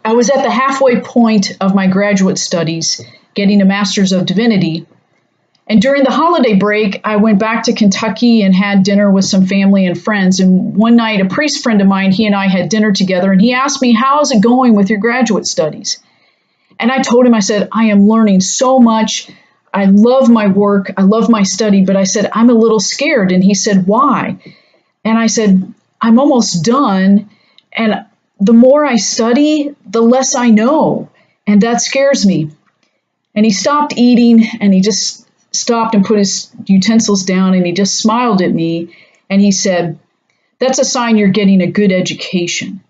I was at the halfway point of my graduate studies, getting a Master's of Divinity. And during the holiday break, I went back to Kentucky and had dinner with some family and friends. And one night, a priest friend of mine, he and I had dinner together, and he asked me, how's it going with your graduate studies? And I told him, I said, I am learning so much. I love my work. I love my study. But I said, I'm a little scared. And he said, why? And I said, I'm almost done. And the more I study, the less I know. And that scares me. And he stopped eating, and he just stopped and put his utensils down, and he just smiled at me, and he said, that's a sign you're getting a good education.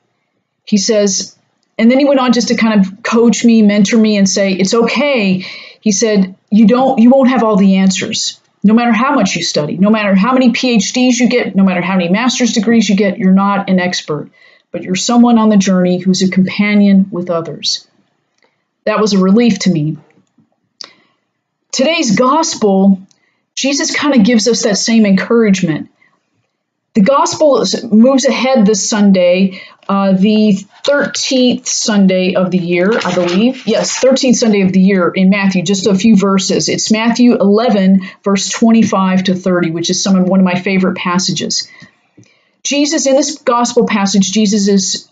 He says, and then he went on just to kind of coach me, mentor me, and say, it's okay. He said, you won't have all the answers. No matter how much you study, no matter how many PhDs you get, no matter how many master's degrees you get, you're not an expert, but you're someone on the journey who's a companion with others. That was a relief to me. Today's gospel, Jesus kind of gives us that same encouragement. The gospel moves ahead this Sunday, the 13th Sunday of the year, I believe. Yes, 13th Sunday of the year in Matthew, just a few verses. It's Matthew 11, verse 25 to 30, which is one of my favorite passages. Jesus, in this gospel passage, Jesus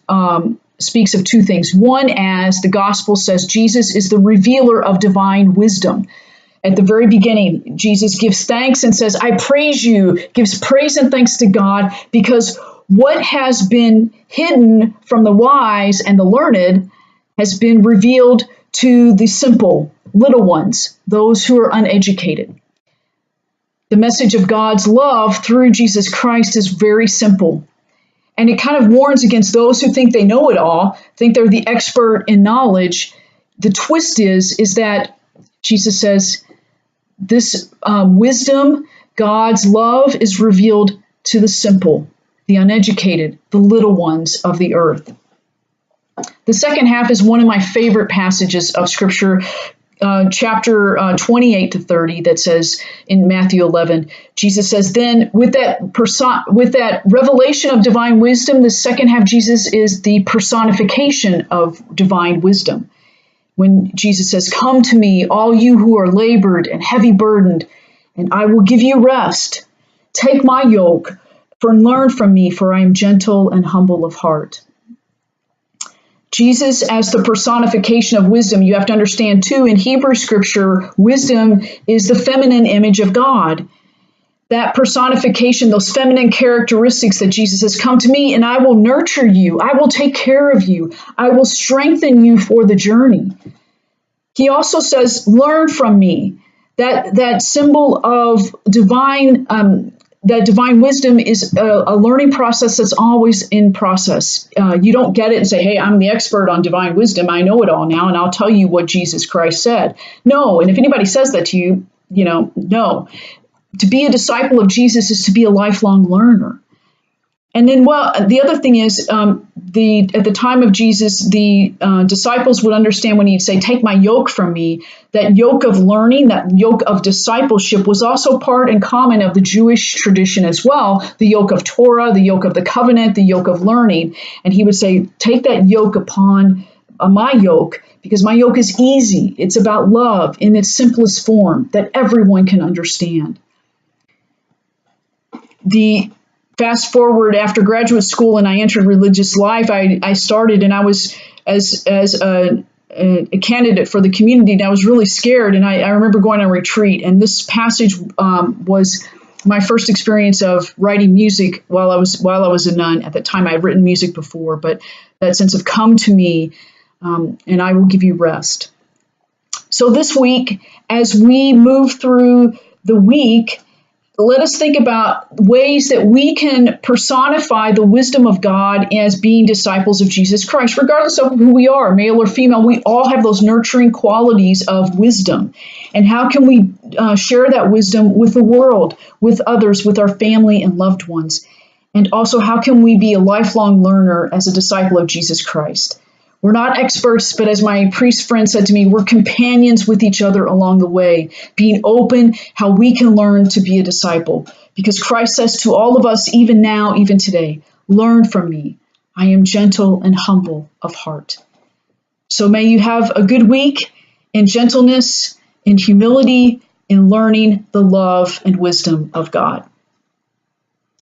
speaks of two things. One, as the gospel says, Jesus is the revealer of divine wisdom. At the very beginning, Jesus gives thanks and says, I praise you, gives praise and thanks to God, because what has been hidden from the wise and the learned has been revealed to the simple, little ones, those who are uneducated. The message of God's love through Jesus Christ is very simple. And it kind of warns against those who think they know it all, think they're the expert in knowledge. The twist is that Jesus says, this wisdom, God's love, is revealed to the simple, the uneducated, the little ones of the earth. The second half is one of my favorite passages of Scripture, chapter 28 to 30, that says in Matthew 11, Jesus says, then with that revelation of divine wisdom, the second half, Jesus is the personification of divine wisdom. When Jesus says, come to me, all you who are labored and heavy burdened, and I will give you rest. Take my yoke, and learn from me, for I am gentle and humble of heart. Jesus, as the personification of wisdom, you have to understand too, in Hebrew scripture, wisdom is the feminine image of God. That personification, those feminine characteristics that Jesus says, come to me and I will nurture you. I will take care of you. I will strengthen you for the journey. He also says, learn from me. That symbol of divine wisdom is a learning process that's always in process. You don't get it and say, hey, I'm the expert on divine wisdom. I know it all now, and I'll tell you what Jesus Christ said. No, and if anybody says that to you, no. To be a disciple of Jesus is to be a lifelong learner. And then, the other thing is, at the time of Jesus, the disciples would understand when he'd say, take my yoke from me. That yoke of learning, that yoke of discipleship was also part and common of the Jewish tradition as well. The yoke of Torah, the yoke of the covenant, the yoke of learning. And he would say, take that yoke upon my yoke, because my yoke is easy. It's about love in its simplest form that everyone can understand. The fast forward after graduate school and I entered religious life, I started, and I was as a candidate for the community, and I was really scared. And I remember going on a retreat, and this passage was my first experience of writing music while I was a nun. At that time, I had written music before, but that sense of come to me, and I will give you rest. So this week, as we move through the week, let us think about ways that we can personify the wisdom of God as being disciples of Jesus Christ. Regardless of who we are, male or female, we all have those nurturing qualities of wisdom. And how can we share that wisdom with the world, with others, with our family and loved ones? And also, how can we be a lifelong learner as a disciple of Jesus Christ? We're not experts, but as my priest friend said to me, we're companions with each other along the way, being open how we can learn to be a disciple. Because Christ says to all of us, even now, even today, learn from me. I am gentle and humble of heart. So may you have a good week in gentleness, in humility, in learning the love and wisdom of God.